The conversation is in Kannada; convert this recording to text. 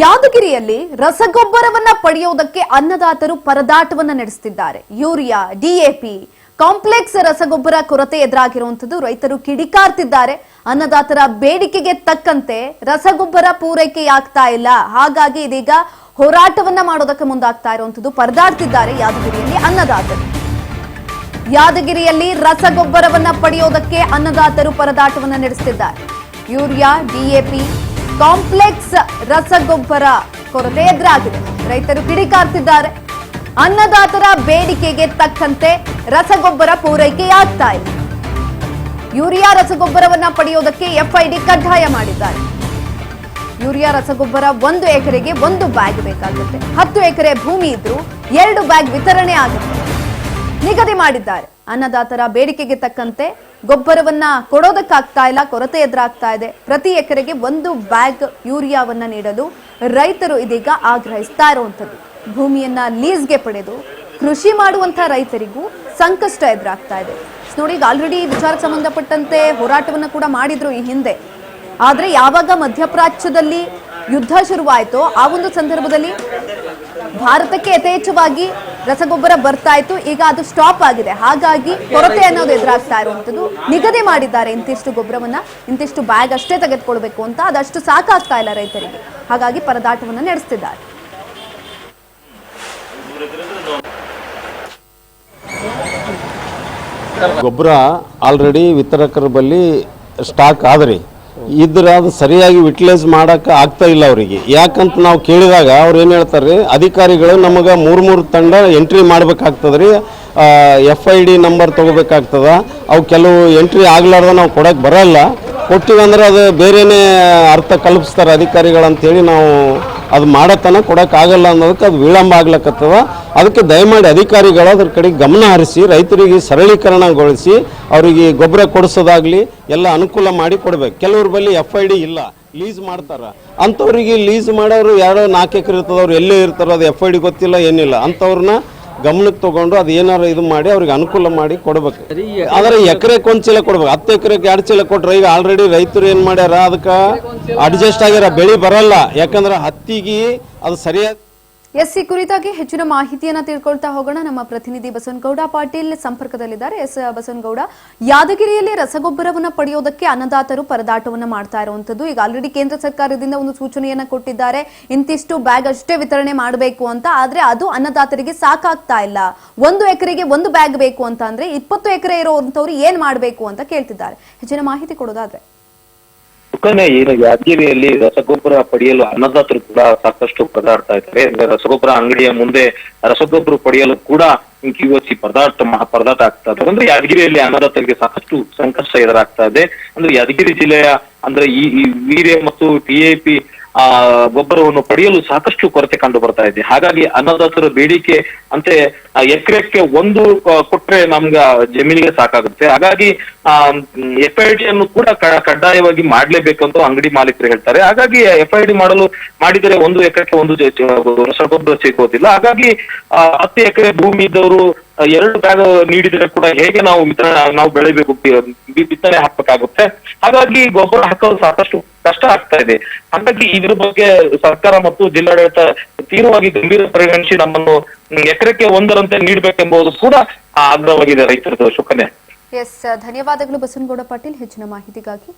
ಯಾದಗಿರಿಯಲ್ಲಿ ರಸಗೊಬ್ಬರವನ್ನ ಪಡೆಯುವುದಕ್ಕೆ ಅನ್ನದಾತರು ಪರದಾಟವನ್ನ ನಡೆಸುತ್ತಿದ್ದಾರೆ. ಯೂರಿಯಾ, ಡಿಎಪಿ, ಕಾಂಪ್ಲೆಕ್ಸ್ ರಸಗೊಬ್ಬರ ಕೊರತೆ ಎದುರಾಗಿರುವಂತದ್ದು ರೈತರು ಕಿಡಿಕಾರ್ತಿದ್ದಾರೆ. ಅನ್ನದಾತರ ಬೇಡಿಕೆಗೆ ತಕ್ಕಂತೆ ರಸಗೊಬ್ಬರ ಪೂರೈಕೆಯಾಗ್ತಾ ಇಲ್ಲ. ಹಾಗಾಗಿ ಇದೀಗ ಹೋರಾಟವನ್ನ ಮಾಡೋದಕ್ಕೆ ಮುಂದಾಗ್ತಾ ಇರುವಂತದ್ದು ಪರದಾಡ್ತಿದ್ದಾರೆ ಯಾದಗಿರಿಯಲ್ಲಿ ಅನ್ನದಾತರು. ಯಾದಗಿರಿಯಲ್ಲಿ ರಸಗೊಬ್ಬರವನ್ನ ಪಡೆಯೋದಕ್ಕೆ ಅನ್ನದಾತರು ಪರದಾಟವನ್ನ ನಡೆಸುತ್ತಿದ್ದಾರೆ. ಯೂರಿಯಾ, ಡಿಎಪಿ, ಕಾಂಪ್ಲೆಕ್ಸ್ ರಸಗೊಬ್ಬರ ಕೊರತೆ ಎದುರಾಗಿದೆ. ರೈತರು ಕಿಡಿಕಾರ್ತಿದ್ದಾರೆ. ಅನ್ನದಾತರ ಬೇಡಿಕೆಗೆ ತಕ್ಕಂತೆ ರಸಗೊಬ್ಬರ ಪೂರೈಕೆಯಾಗ್ತಾ ಇಲ್ಲ. ಯೂರಿಯಾ ರಸಗೊಬ್ಬರವನ್ನ ಪಡೆಯೋದಕ್ಕೆ ಎಫ್ಐಡಿ ಕಡ್ಡಾಯ ಮಾಡಿದ್ದಾರೆ. ಯೂರಿಯಾ ರಸಗೊಬ್ಬರ 1 ಎಕರೆಗೆ 1 ಬ್ಯಾಗ್ ಬೇಕಾಗುತ್ತೆ. 10 ಎಕರೆ ಭೂಮಿ ಇದ್ರೂ 2 ಬ್ಯಾಗ್ ವಿತರಣೆ ಆಗುತ್ತೆ ನಿಗದಿ ಮಾಡಿದ್ದಾರೆ. ಅನ್ನದಾತರ ಬೇಡಿಕೆಗೆ ತಕ್ಕಂತೆ ಗೊಬ್ಬರವನ್ನ ಕೊಡೋದಕ್ಕಾಗ್ತಾ ಇಲ್ಲ, ಕೊರತೆ ಎದುರಾಗ್ತಾ ಇದೆ. ಪ್ರತಿ ಎಕರೆಗೆ 1 ಬ್ಯಾಗ್ ಯೂರಿಯಾವನ್ನ ನೀಡಲು ರೈತರು ಇದೀಗ ಆಗ್ರಹಿಸ್ತಾ ಇರುವಂತದ್ದು. ಭೂಮಿಯನ್ನ ಲೀಸ್ಗೆ ಪಡೆದು ಕೃಷಿ ಮಾಡುವಂತಹ ರೈತರಿಗೂ ಸಂಕಷ್ಟ ಎದುರಾಗ್ತಾ ಇದೆ. ನೋಡಿ, ಈಗ ಆಲ್ರೆಡಿ ವಿಚಾರಕ್ಕೆ ಸಂಬಂಧಪಟ್ಟಂತೆ ಹೋರಾಟವನ್ನ ಕೂಡ ಮಾಡಿದ್ರು ಈ ಹಿಂದೆ. ಆದ್ರೆ ಯಾವಾಗ ಮಧ್ಯಪ್ರಾಚ್ಯದಲ್ಲಿ ಯುದ್ಧ ಶುರುವಾಯಿತೋ ಆ ಒಂದು ಸಂದರ್ಭದಲ್ಲಿ ಭಾರತಕ್ಕೆ ಯಥೇಚ್ಛವಾಗಿ ರಸಗೊಬ್ಬರ ಬರ್ತಾ ಇತ್ತು. ಈಗ ಅದು ಸ್ಟಾಪ್ ಆಗಿದೆ. ಹಾಗಾಗಿ ಕೊರತೆ ಅನ್ನೋದು ಎದುರಾಗ್ತಾ ಇರುವಂತದ್ದು. ನಿಗದಿ ಮಾಡಿದ್ದಾರೆ ಇಂತಿಷ್ಟು ಗೊಬ್ಬರವನ್ನ, ಇಂತಿಷ್ಟು ಬ್ಯಾಗ್ ಅಷ್ಟೇ ತೆಗೆದುಕೊಳ್ಬೇಕು ಅಂತ. ಅದಷ್ಟು ಸಾಕಾಗ್ತಾ ಇಲ್ಲ ರೈತರಿಗೆ. ಹಾಗಾಗಿ ಪರದಾಟವನ್ನ ನಡೆಸ್ತಿದ್ದಾರೆ. ಗೊಬ್ಬರ ಆಲ್ರೆಡಿ ವಿತರಕರ ಬಳಿ ಸ್ಟಾಕ್ ಆದ್ರಿ, ಇದ್ರ ಅದು ಸರಿಯಾಗಿ ಯುಟಿಲೈಸ್ ಮಾಡಕ್ಕೆ ಆಗ್ತಾ ಇಲ್ಲ ಅವರಿಗೆ. ಯಾಕಂತ ನಾವು ಕೇಳಿದಾಗ ಅವ್ರು ಏನು ಹೇಳ್ತಾರೆ, ಅಧಿಕಾರಿಗಳು ನಮಗೆ 3 ತಂಡ ಎಂಟ್ರಿ ಮಾಡ್ಬೇಕಾಗ್ತದ್ರಿ, FID ನಂಬರ್ ತೊಗೋಬೇಕಾಗ್ತದ. ಅವು ಕೆಲವು ಎಂಟ್ರಿ ಆಗ್ಲಾರ್ದ ನಾವು ಕೊಡಕ್ಕೆ ಬರಲ್ಲ, ಕೊಟ್ಟಿವಂದ್ರೆ ಅದು ಬೇರೆನೇ ಅರ್ಥ ಕಲ್ಪಿಸ್ತಾರೆ ಅಧಿಕಾರಿಗಳು ಅಂತೇಳಿ ನಾವು ಅದು ಮಾಡತನ ಕೊಡೋಕ್ಕಾಗಲ್ಲ ಅನ್ನೋದಕ್ಕೆ ಅದು ವಿಳಂಬ ಆಗ್ಲಕ್ಕತ್ತದ. ಅದಕ್ಕೆ ದಯಮಾಡಿ ಅಧಿಕಾರಿಗಳು ಅದ್ರ ಕಡೆ ಗಮನ ಹರಿಸಿ ರೈತರಿಗೆ ಸರಳೀಕರಣಗೊಳಿಸಿ ಅವರಿಗೆ ಗೊಬ್ಬರ ಕೊಡಿಸೋದಾಗ್ಲಿ ಎಲ್ಲ ಅನುಕೂಲ ಮಾಡಿ ಕೊಡ್ಬೇಕು. ಕೆಲವ್ರ ಬಳಿ FID ಇಲ್ಲ, ಲೀಸ್ ಮಾಡ್ತಾರೆ. ಅಂಥವ್ರಿಗೆ ಲೀಸ್ ಮಾಡೋರು ಯಾರೋ 4 ಎಕರೆ ಇರ್ತದೆ, ಅವ್ರು ಎಲ್ಲೇ ಇರ್ತಾರೋ ಅದು FID ಗೊತ್ತಿಲ್ಲ, ಏನಿಲ್ಲ. ಅಂಥವ್ರನ್ನ ಗಮನಕ್ಕೆ ತಗೊಂಡು ಅದು ಏನಾರು ಇದು ಮಾಡಿ ಅವ್ರಿಗೆ ಅನುಕೂಲ ಮಾಡಿ ಕೊಡ್ಬೇಕು. ಆದರೆ ಎಕರೆಗೆ 1 ಚೀಲ ಕೊಡ್ಬೇಕು. 10 ಎಕರೆಗೆ 2 ಚೀಲ ಕೊಟ್ರೆ ಈಗ ಆಲ್ರೆಡಿ ರೈತರು ಏನು ಮಾಡ್ಯಾರ, ಅದಕ್ಕೆ ಅಡ್ಜಸ್ಟ್ ಆಗ್ಯಾರ, ಬೆಳೆ ಬರಲ್ಲ. ಯಾಕಂದ್ರೆ ಹತ್ತಿಗೆ ಅದು ಸರಿಯಾದ ಎಸ್, ಈ ಕುರಿತಾಗಿ ಹೆಚ್ಚಿನ ಮಾಹಿತಿಯನ್ನ ತಿಳ್ಕೊಳ್ತಾ ಹೋಗೋಣ. ನಮ್ಮ ಪ್ರತಿನಿಧಿ ಬಸವನಗೌಡ ಪಾಟೀಲ್ ಸಂಪರ್ಕದಲ್ಲಿದ್ದಾರೆ. ಎಸ್ ಬಸವನಗೌಡ, ಯಾದಗಿರಿಯಲ್ಲಿ ರಸಗೊಬ್ಬರವನ್ನ ಪಡೆಯೋದಕ್ಕೆ ಅನ್ನದಾತರು ಪರದಾಟವನ್ನ ಮಾಡ್ತಾ ಇರುವಂತದ್ದು. ಈಗ ಆಲ್ರೆಡಿ ಕೇಂದ್ರ ಸರ್ಕಾರದಿಂದ ಒಂದು ಸೂಚನೆಯನ್ನ ಕೊಟ್ಟಿದ್ದಾರೆ, ಇಂತಿಷ್ಟು ಬ್ಯಾಗ್ ಅಷ್ಟೇ ವಿತರಣೆ ಮಾಡಬೇಕು ಅಂತ. ಆದ್ರೆ ಅದು ಅನ್ನದಾತರಿಗೆ ಸಾಕಾಗ್ತಾ ಇಲ್ಲ. 1 ಎಕರೆಗೆ 1 ಬ್ಯಾಗ್ ಬೇಕು ಅಂತ ಅಂದ್ರೆ 20 ಎಕರೆ ಇರುವಂತವ್ರು ಏನ್ ಮಾಡ್ಬೇಕು ಅಂತ ಕೇಳ್ತಿದ್ದಾರೆ. ಹೆಚ್ಚಿನ ಮಾಹಿತಿ ಕೊಡೋದಾದ್ರೆ ಏನು ಯಾದಗಿರಿಯಲ್ಲಿ ರಸಗೊಬ್ಬರ ಪಡೆಯಲು ಅನ್ನದಾತರು ಕೂಡ ಸಾಕಷ್ಟು ಪರದಾಡ್ತಾ ಇದ್ದಾರೆ. ರಸಗೊಬ್ಬರ ಅಂಗಡಿಯ ಮುಂದೆ ರಸಗೊಬ್ಬರ ಪಡೆಯಲು ಕೂಡ QOC ಪರದಾಟ ಆಗ್ತಾ ಇದೆ. ಅಂದ್ರೆ ಯಾದಗಿರಿಯಲ್ಲಿ ಅನ್ನದಾತರಿಗೆ ಸಾಕಷ್ಟು ಸಂಕಷ್ಟ ಎದುರಾಗ್ತಾ ಇದೆ. ಅಂದ್ರೆ ಯಾದಗಿರಿ ಜಿಲ್ಲೆಯ ಅಂದ್ರೆ ಈ ವೀರ್ಯ ಮತ್ತು DAP ಗೊಬ್ಬರವನ್ನು ಪಡೆಯಲು ಸಾಕಷ್ಟು ಕೊರತೆ ಕಂಡು ಬರ್ತಾ ಇದೆ. ಹಾಗಾಗಿ ಅನ್ನದಾತರ ಬೇಡಿಕೆ ಅಂತೆ ಎಕರೆಕ್ಕೆ 1 ಕೊಟ್ರೆ ನಮ್ಗ ಜಮೀನಿಗೆ ಸಾಕಾಗುತ್ತೆ. ಹಾಗಾಗಿ FID ಅನ್ನು ಕೂಡ ಕಡ್ಡಾಯವಾಗಿ ಮಾಡ್ಲೇಬೇಕಂತ ಅಂಗಡಿ ಮಾಲೀಕರು ಹೇಳ್ತಾರೆ. ಹಾಗಾಗಿ FID ಮಾಡಿದರೆ 1 ಎಕರೆಗೆ 1 ರಸಗೊಬ್ಬರ ಸಿಗೋದಿಲ್ಲ. ಹಾಗಾಗಿ 10 ಎಕರೆ ಭೂಮಿ ಇದ್ದವರು 2 ಬ್ಯಾಗ್ ನೀಡಿದ್ರೆ ಕೂಡ ಹೇಗೆ ನಾವು ಬೆಳಿಬೇಕು, ಬಿತ್ತನೆ ಹಾಕ್ಬೇಕಾಗುತ್ತೆ. ಹಾಗಾಗಿ ಗೊಬ್ಬರ ಹಾಕೋದು ಸಾಕಷ್ಟು ಕಷ್ಟ ಆಗ್ತಾ ಇದೆ. ಹಾಗಾಗಿ ಇದ್ರ ಬಗ್ಗೆ ಸರ್ಕಾರ ಮತ್ತು ಜಿಲ್ಲಾಡಳಿತ ತೀವ್ರವಾಗಿ ಗಂಭೀರ ಪರಿಗಣಿಸಿ ನಮ್ಮನ್ನು ಎಕರೆಕ್ಕೆ 1ರಂತೆ ನೀಡಬೇಕೆಂಬುದು ಕೂಡ ಆಗ್ರಹವಾಗಿದೆ ರೈತರದು. ಶುಕನ್ಯಾ. ಎಸ್, ಧನ್ಯವಾದಗಳು ಬಸವನಗೌಡ ಪಾಟೀಲ್ ಹೆಚ್ಚಿನ ಮಾಹಿತಿಗಾಗಿ.